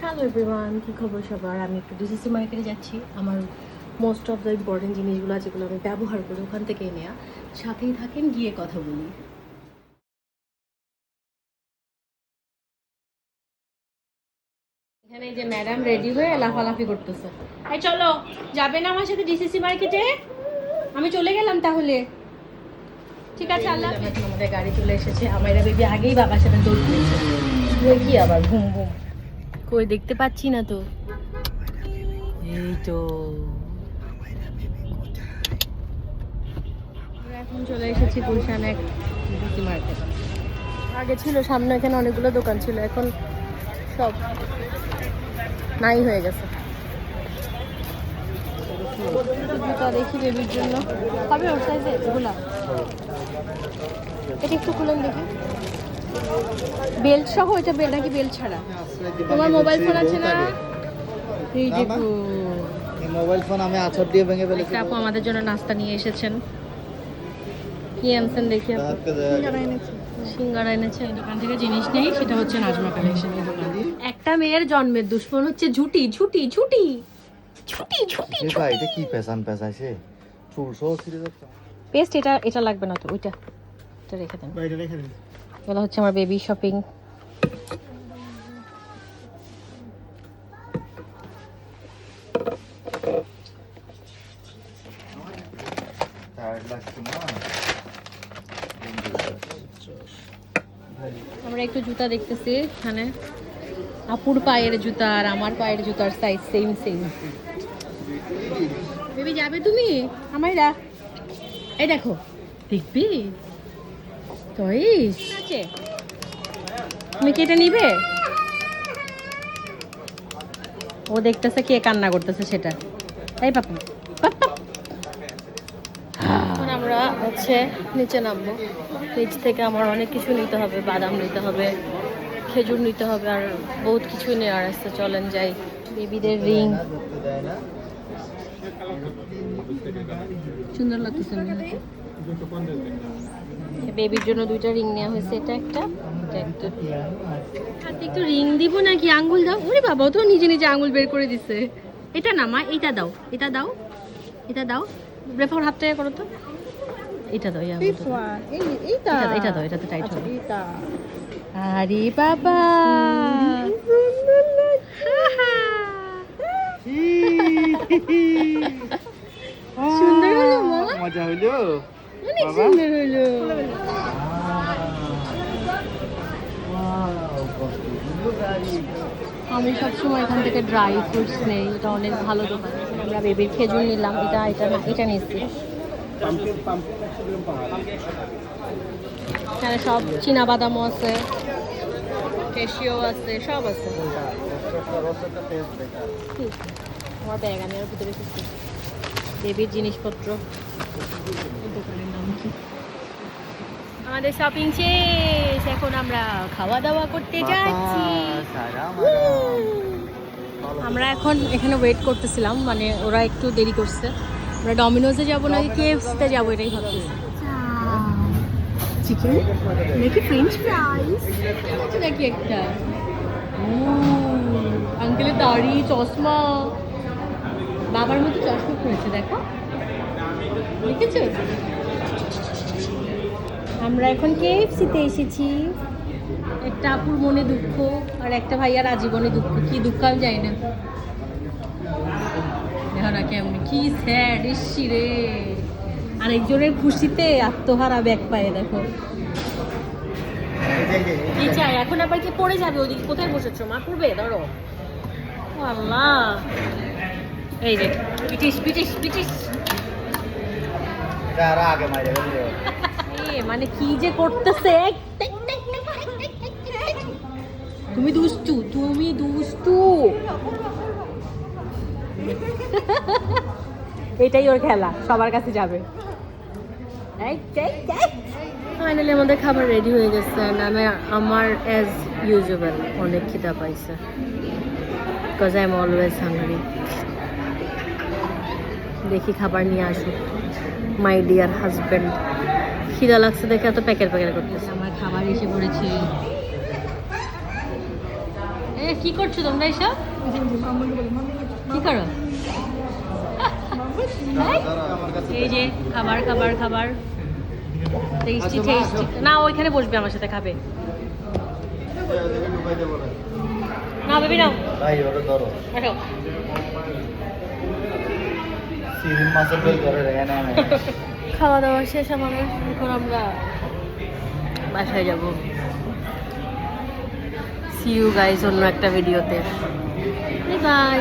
Hello everyone, কী খবর সবার? আমি একটু ডিসিসি মার্কেটে যাচ্ছি। আমার মোস্ট অফ দ্য ইম্পর্টেন্ট জিনিসগুলো যেগুলো আমি ব্যবহার করি ওখান থেকে নেওয়া। সাথেই থাকেন, গিয়ে কথা বলি। এখানে যে ম্যাডাম রেডি হয়ে লাফালাফি করতেছে। এই চলো, যাবে না আমার সাথে ডিসিসি মার্কেটে? আমি চলে গেলাম তাহলে। ঠিক আছে, আল্লাহ। এখন আমাদের গাড়ি চলে এসেছে। আমাইরা বেবি আগেই বাবার সাথে দৌড় দিয়েছে। ওই কি আবার ঘুম ঘুম কই দেখতে পাচ্ছি না তো। এই তো এখন চলে এসেছি গুলশান এক ডিসি মার্কেট। আগে ছিল সামনে, এখানে অনেকগুলো দোকান ছিল, এখন সব নাই হয়ে গেছে। জুতা দেখি বেবির জন্য, হবে ওর সাইজে এগুলা। এটা একটু খুলেন দেখি, বেল্ট সহ। এটা বেল্ট নাকি বেল্ট ছাড়া? তোমার মোবাইল ফোন আছে না? এই দেখো, এই মোবাইল ফোন আমি আছর দিয়ে ভেঙে ফেলেছি। আপু আমাদের জন্য নাস্তা নিয়ে এসেছেন। কি আনছেন দেখি? সিঙ্গারা এনেছে। এই দোকান থেকে জিনিস নেই, সেটা হচ্ছে নাজমা কালেকশনের দোকান। একটা মেয়ের জন্মের দুশ্মন হচ্ছে ঝুটি ঝুটি ঝুটি ঝুটি ঝুটি। ভাই এটা কি পেছান পেছাইছে, চুল সহ ছিঁড়ে যাচ্ছে। পেস্ট এটা এটা লাগবে না তো, ওইটা এটা রেখে দেন। বাইরে রেখে দিন। এগুলো হচ্ছে আমার বেবি শপিং। টায়ার্ড লাগছে না? আমরা একটু জুতা দেখতেছি এখানে। আপুর পায়ের জুতা আর আমার পায়ের জুতার সাইজ সেম সেম। বেবি যাবে তুমি আমাইরা? এই দেখো, দেখবি তুই আছে? তুমি কি এটা নিবে? ও দেখতেছে কে কান্না করতেছে সেটা। এই পাপা এখন আমরা হচ্ছে নিচে নামবো। নিচ থেকে আমার অনেক কিছু নিতে হবে, বাদাম নিতে হবে, খেজুর নিতে হবে, আর বহুত কিছু নেওয়ার আছে। চলেন যাই। বেবিদের রিং সুন্দর লাগতেছে। বেবির জন্য দুইটা রিং নেওয়া হয়েছে, এটা একটা, এটা একটা। হাতে একটু রিং দিব নাকি আঙ্গুল দাও? ওরে বাবা, ও তো নিজে নিজে আঙ্গুল বের করে দিছে। এটা না মা, এইটা দাও, এটা দাও, এটা দাও। ব্রেফর হাত থেকে করো তো। এটা দাও, এটা দাও, এটাতে টাইট হবে। আরে বাবা, সুন্দর হলো মা, মজা হইলো, অনেক সুন্দর হলো। আমি সবসময় এখান থেকে ড্রাই ফ্রুটস নেই, এটা অনেক ভালো দোকান। আমরা বেবির খেজুর নিলাম, এটা এটা না, এটা নিচ্ছি। এখানে সব চীনা বাদামও আছে, ক্যাশিও আছে, সব আছে। আমার ব্যাগ আমি আর ভিতরে রেখেছি বেবির জিনিসপত্র। দোকানের নাম কি? আমাদের শপিং শেষ, এখন আমরা খাওয়া দাওয়া করতে যাচ্ছি। আমরা এখন এখানে ওয়েট করতেছিলাম, মানে ওরা একটু দেরি করছে। আমরা ডমিনোজে যাবো নাকি কেএফসিতে যাবো এটাই ভাবতেছি। চিকেন নাকি ফ্রেঞ্চ ফ্রাইস নাকি একটা। আঙ্কেলের দাড়ি, চশমা, বাবার মতো চশমা পরেছে, দেখো, দেখেছো? আমরা এখন কেএফসিতে এসেছি। একটা আপুর মনে দুঃখ আর একটা ভাইয়ার আজীবনে দুঃখ। কি দুঃখ আমি জানি না। দেখো না কেমন, কি স্যাড এসছি রে। আরেকজনের খুশিতে আত্মহারা ব্যাগ পায়ে, দেখো কি চাই। এখন আবার কি পড়ে যাবে? ওদিকে কোথায় বসেছো মা? পড়বে, ধরো। ও আল্লাহ, এই যে পিটিস পিটিস পিটিস। আগে মাইরে মানে কি যে করতেছে। তুমি দুষ্টু, তুমি দুষ্টু। এটাই ওর খেলা, সবার কাছে যাবে। ফাইনালি আমাদের খাবার রেডি হয়ে গেছে। আমার অ্যাজ ইউজুয়াল অনেক খিদা পাইছে, because I am always hungry. দেখি খাবার নিয়ে আসুক মাই ডিয়ার হাজব্যান্ড। খিদা লাগছে দেখে এত প্যাকেট প্যাকেট করতেছে। আমার খাবার এসে পড়েছি। কি করছো তোমরা এসব? কি করো? এই যে খাবার খাবার খাবার টেস্টি টেস্টি। না ওইখানে বসবে আমার সাথে খাবে। না বেবি নাও তাই ওটা ধরো আসো। সিরিম মাছের বেল করে রেখে নেয় খাওয়া দাওয়া শেষ আমাদের, এখন আমরা বাসায় যাব। সি ইউ গাইস অন্য একটা ভিডিওতে। বাই।